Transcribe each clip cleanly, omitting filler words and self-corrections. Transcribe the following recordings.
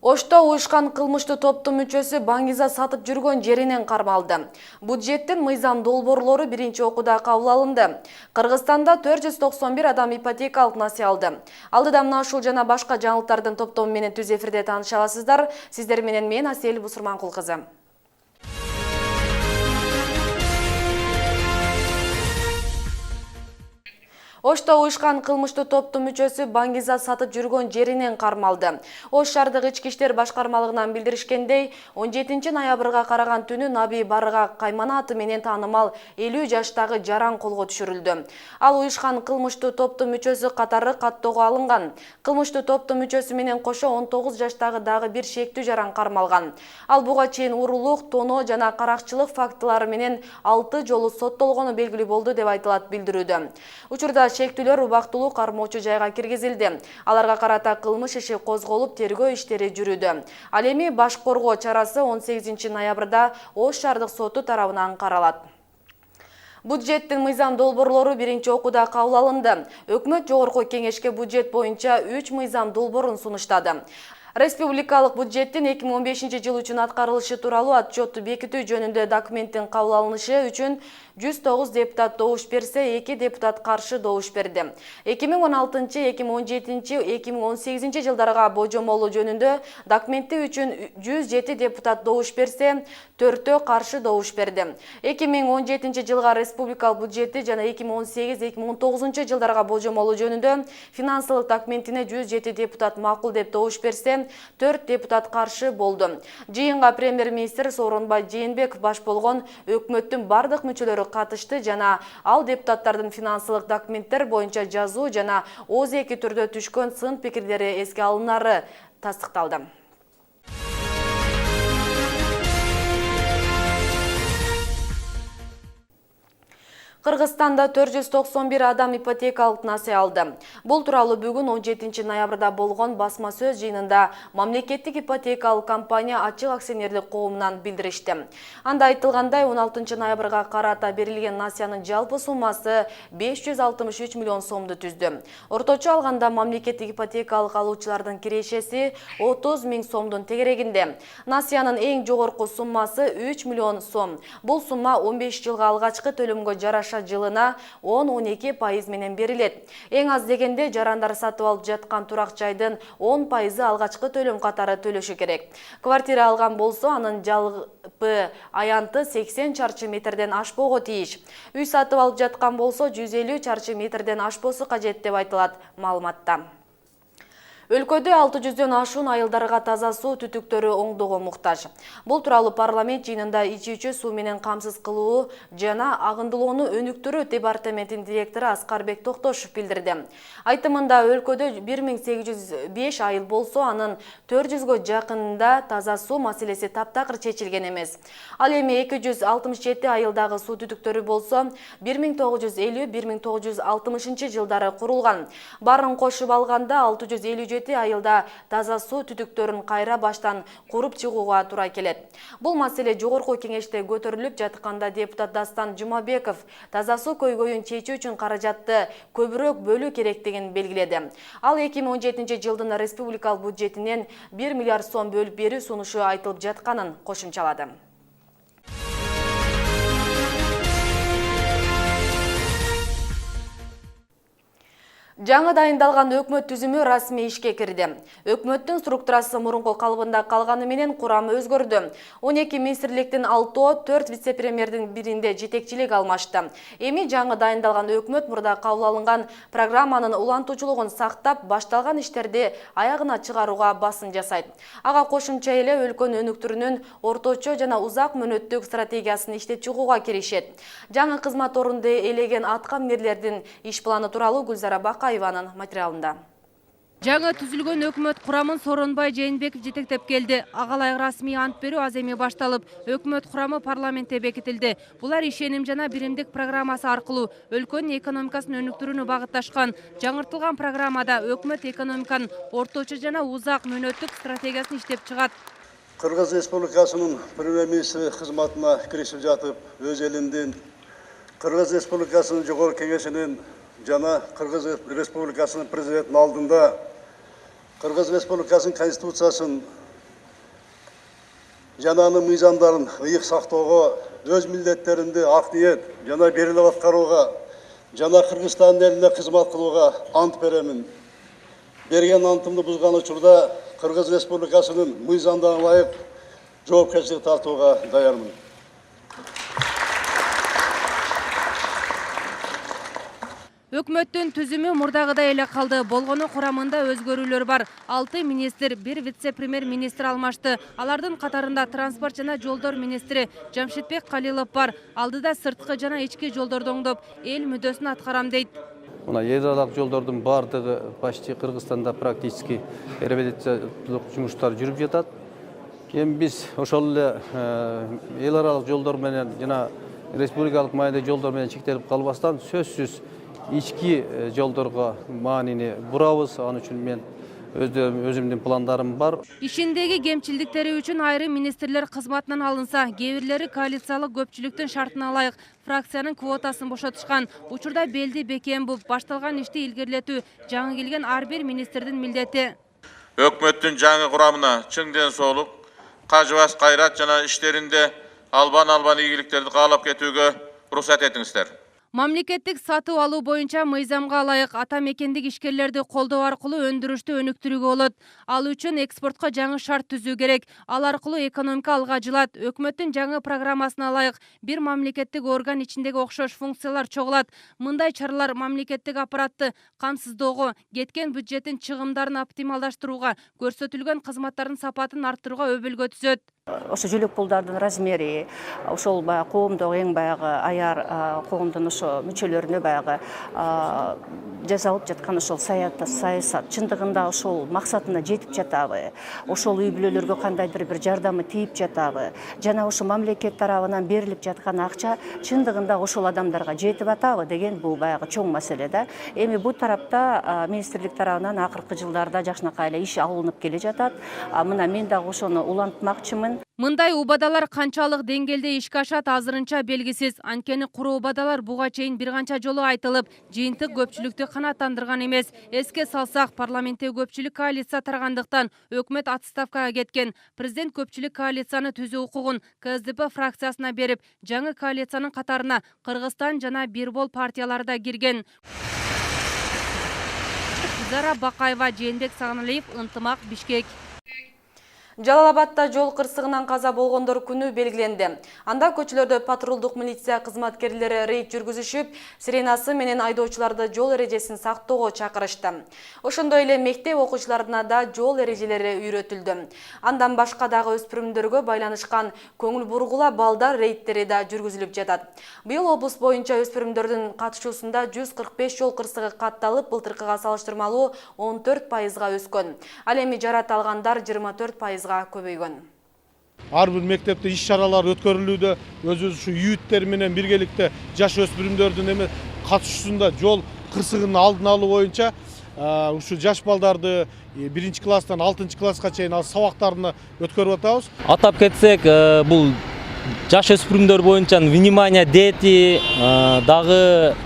Ошто уюшкан кылмыштуу топтун мүчөсү Баңгиза сатып жүргөн жеринен кармалды. Бюджеттин мыйзам долбоорлору биринчи окууда кабыл алынды. Кыргызстанда 491 адам ипотекалык насыя алды. Алдыда мына ушул жана башка жаңылыктардын топтому менен түз эфирде тааныша аласыздар. Сиздер менен мен Асель Бусурманкул кызы. Ошто уюшкан кылмыштуу топтун мүчөсү Баңгиза сатып жүргөн жеринен кармалды. Ош шаардык ички иштер башкармалыгынан билдиришкендей, 17 ноябрга караган түнү Наби Барга Каймана аты менен таанымал 50 жаштагы жаран колго түшүрүлдү. Ал уюшкан кылмыштуу топтун мүчөсү катары каттоого алынган. Кылмыштуу топтун мүчөсү менен кошо 19 жаштагы дагы бир шектүү жаран кармалган. Ал буга чейин урулук, тоноо жана каракчылык фактылары менен 6 жолу соттолгону белгилүү болду деп айтылат билдирүүдө. Учурда шектүүлөр убактылуу кармоочу жайга киргизилди. Аларга карата кылмыш иши козголуп, тергөө иштери жүрүүдө. Ал эми баш коргоо чарасы 18 ноябрда Ош шаардык соту тарабынан каралат. Бюджеттин мыйзам долбоорлору биринчи окууда кабыл алынды. Өкмөт жогорку кеңешке бюджет боюнча 3 мыйзам долбоорун сунуштады. Республикалык бюджеттин 2015 жыл үчүн аткарылышы тууралуу отчетту бекитүү жөнүндө документтин кабыл алынышы үчүн 109 депутат добуш берсе, 2 депутат каршы добуш берди. 2016, 2017, 2018 жылдарга божомолу жөнүндө документи үчүн 107 депутат добуш берсе, 4 каршы добуш берди. 2017 жылга республикалык бюджети жана 2018-2019 жылдарга божомолу жөнүндө финансылык документине 107 депутат макул деп добуш берсе, 4 депутат каршы болду. Жыйынга премьер-министр Сооронбай Жээнбеков баш болгон өкмөттүн бардык мүчөлөрү катышты жана ал депутаттардын финансылык документтер боюнча жазуу жана ооз-эки түрдө түшкөн сын пикирлери эске алынары тастыкталды. Кыргызстанда 491 адам ипотекалык насыя алды. Бул тууралуу бүгүн 17 ноябрда болгон басма сөз жыйынында мамлекеттик ипотекалык компания ачык акционерлик коомунан билдиришти. Анда айтылгандай, 16 ноябрга карата берилген насыянын жалпы суммасы 563 миллион сомду түздү. Орточо алганда мамлекеттик ипотекалык алуучулардын кирешеси 30 миң сомдун тегерегинде. Насыянын эң жогорку суммасы 3 миллион сом. Бул сумма 15 жылга алгачкы төлөмгө жараша жылына 10-12% менен берилет. Эң аз дегенде жарандар сатып алып жаткан турак жайдын 10% алгачкы төлөм катары төлөшү керек. Квартира алган болсо, анын жалпы аянты 80 чарчы метрден ашпого тийиш. Үй сатып алып жаткан болсо, 150 чарчы метрден ашпосу кажет деп айтылат маалыматта. Өлкөдө 600дөн ашуун айылдарга таза суу түтүктөрү оңдоого муктаж. Бул тууралуу парламент жыйынында ичүүчү суу менен камсыз кылуу жана агындылоону өнүктүрүү департаментинин директору Аскарбек Токтошов билдирди. Айтымында өлкөдө 1805 айыл болсо, анын 400гө жакынында таза суу маселеси таптакыр чечилген эмес. Ал эми 267 айылдагы суу түтүктөрү болсо, 1950-1960 жылдары курулган. Барын кошуп алганда 657 айылда таза суу түтүктөрүн кайра баштан куруп чыгууга туура келет. Бул маселе жогорку кеңеште көтөрүлүп жатканда депутат Дастан Жумабеков таза суу көйгөйүн чечүү үчүн каражатты көбүрөөк бөлүү керектигин белгиледи. Ал 2017 жылдын республикалык бюджетинен 1 миллиард сом бөлүп берүү сунушу айтылып жатканын кошумчалады. Жаңы дайындалган өкмөт түзүмү расмий ишке кирди. Өкмөттүн структурасы мурунку калыбында калганы менен курамы өзгөрдү. 12 министрликтин 6-о, 4 вице-премьердин биринде жетекчилик алмашты. Эми жаңы дайындалган өкмөт мурда кабыл алынган программанын улантуучулугун сактап, башталган иштерди аягына чыгарууга басым жасайт. Ага кошумча эле өлкөнү өнүктүрүүнүн орточо жана узак мөөнөттүк стратегиясын иштеп чыгууга киришет. Жаңы кызмат орунду элеген аткаминерлердин иш планы тууралуу Гүлзара Бакаеванын материалында. Жаңы түзүлгөн өкмөт курамын Сооронбай Жээнбеков жетектеп келди. Агалайык расмий ант берүү аз эми башталып, өкмөт курамы парламентте бекитилди. Булар ишеним жана биримдик программасы аркылуу өлкөнүн экономикасын өнүктүрүүнү багытташкан. Жаңыртылган программада өкмөт экономиканын орточо жана узак мөөнөттүк стратегиясын иштеп чыгат. Кыргыз Республикасынын премьер-министри кызматына киришип жатып, өз элиндин Кыргыз Республикасынын жогорку кеңешинин жана Кыргыз Республикасынын президентинин алдында Кыргыз Республикасынын конституциясын жана анын мыйзамдарын ыйык сактоого, өз милдеттеринди ак ниет жана берилип аткарууга жана Кыргызстандын элине кызмат кылууга ант беремин. Берген антымды бузган учурда Кыргыз Республикасынын мыйзамдарына ылайык жоопкерчилик тартууга даярмын. Өкмөттүн түзүмү мурдагыдай эле калды. Болгону курамында өзгөрүүлөр бар. 6 министр, 1 вице-премьер-министр алмашты. Алардын катарында транспорт жана жолдор министри Жамшитбек Калилов бар. Алдыда сырткы жана ички жолдорду оңдоп, эл мүддөсүн аткарам дейт. Мына эл аралык жолдордун бардыгы почти Кыргызстанда практически реабилитациялык жумуштар жүрүп жатат. Эми биз ошол эле эл аралык жолдор менен жана республикалык маанидеги жолдор менен чектелип калбастан сөзсүз ички жолдорго маанини бурабыз. Ал үчүн мен өзүмдүн пландарым бар. Ишиндеги кемчилдиктери үчүн айрым министрлер кызматынан алынса, кээ бирлери коалициялык көпчүлүктүн шартына ылайык фракциянын квотасын бошотушкан. Учурда белди бекем буп, башталган ишти илгерилетүү жаңы келген ар бир министрдин милдети. Өкмөттүн жаңы курамына чың ден соолук, кажыбас кайрат жана иштеринде албан ийгиликтерди каалап кетүүгө уруксат этиңиздер. Мамлекеттик сатып алуу боюнча мыйзамга ылайык ата мекендик ишкерлерди колдоо аркылуу өндүрүштү өнүктүрүүгө болот. Ал үчүн экспортко жаңы шарт түзүү керек. Ал аркылуу экономика алга жылат. Өкмөттүн жаңы программасына ылайык бир мамлекеттик орган ичиндеги окшош функциялар чогулат. Мындай чаралар мамлекеттик аппаратты камсыздоого, кеткен бюджеттин чыгымдарын оптималдаштырууга, көрсөтүлгөн кызматтардын сапатын арттырууга өбөлгө түзөт. Ошо жүлөк пулдардын размери, ошол баягы коомдогу эң баягы аяр коомдун ошо мүчөлөрүнө баягы жасалып жаткан ошол саясат чындыгында ошол максатына жетип жатабы, ошол үй бүлөлөргө кандайдыр бир жардамы тийип жатабы, жана ошо мамлекет тарабынан берилип жаткан акча чындыгында ошол адамдарга жетип атабы деген бул баягы чоң маселе да. Эми бул тарапта министрлик тарабынан акыркы жылдарда жакшынакай эле иш алынып келе жатат. Мына мен дагы ошону улантмакчымын. Мындай убадалар канчалык деңгээлде ишке ашат азырынча белгисиз. Анткени куру убадалар буга чейин бир канча жолу айтылып, жыйынтык көпчүлүктү канааттандырган эмес. Эске салсак, парламентте көпчүлүк коалиция тарагандыктан өкмөт отставкага кеткен. Президент көпчүлүк коалицияны түзүү укугун КСДП фракциясына берип, жаңы коалициянын катарына Кыргызстан жана Бирбол партиялары да кирген. Зара Бакаева, Жээнбек Сагыналиев, Ынтымак, Бишкек. Жалал-Абадта жол кырсыгынан каза болгондор күнү белгиленди. Анда көчөлөрдө патрулдук милиция кызматкерлери рейд жүргүзүшүп, сиренасы менен айдоочуларды жол эрежесин сактоого чакырышты. Ошондой эле мектеп окуучуларына да жол эрежелери үйрөтүлдү. Андан башка дагы өспүрүмдөргө байланышкан көңүл бургула балдар рейдтери да жүргүзүлүп жатат. Быйыл облус боюнча өспүрүмдөрдүн катышуусунда 145 жол кырсыгы катталып, былтыркыга салыштырмалуу 14%га өскөн. Ал эми жарата алгандар 24% көбөйгөн. Ар бир мектепте иш чаралар өткөрүлүүдө, өзүбүз ушу үйүттер менен биргеликте жаш өспүрүмдөрдүн эме катышуусунда жол кырсыгынын алдын алуу боюнча ушу жаш балдарды 1-класстан 6-класска чейин сабактарына өткөрүп атабыз. Атап кетсек, бул жаш өспүрүмдөр боюнча внимание дети, дагы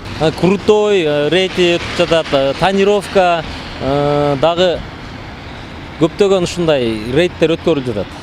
крутой рейти жатат, тонировка, дагы көптөгөн ушундай рейдтер өткөрүлүп жатат.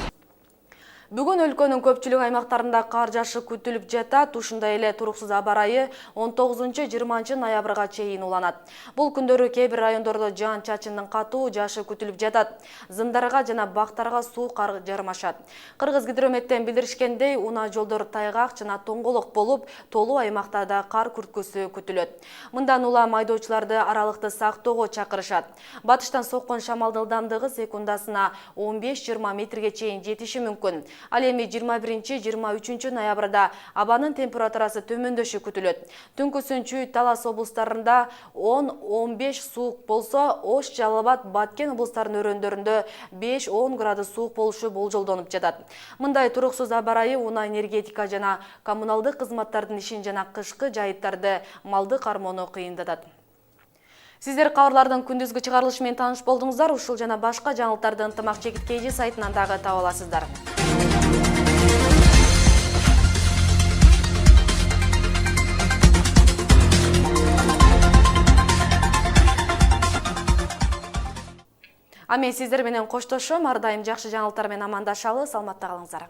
Бүгүн өлкөнүн көпчүлүк аймактарында кар жаашы күтүлүп жатат. Ушундай эле туруксуз аба ырайы 19-20 ноябрга чейин уланат. Бул күндөрү кээ бир райондордо жаан-чачындын катуу жаашы күтүлүп жатат. Зындарга жана бактарга суу кар жармашат. Кыргызгидрометтен билдиришкендей, унаа жолдор тайгак жана тоңголок болуп, толуу аймактарда кар күрткүсү күтүлөт. Мындан улам айдоочуларды аралыкты сактоого чакырышат. Батыштан соккон шамалдын ылдамдыгы секундасына 15-20 метрге чейин жетиши мүмкүн. Ал эми 21-23 ноябрда абанын температурасы төмөндөшү күтүлөт. Түнкүсүн Чүй, Талас облустарында 10-15 суук болсо, Ош, Жалал-Абад, Баткен облустарынын өрөөндөрүндө 5-10 градус суук болушу болжолдонуп жатат. Мындай туруксуз аба ырайы унаа энергетика жана коммуналдык кызматтардын ишин жана кышкы жайыттарды малды кармоону кыйындатат. Сиздер кабарлардын күндүзгү чыгарылышы менен тааныш болдуңуздар. Ушул жана башка жаңылыктарды Ынтымак Чекиткейи сайтынан дагы таба аласыздар. Ами сиздер менен коштошом, ар дайым жакшы жаңылыктар менен амандашалы, саламатта калыңыздар.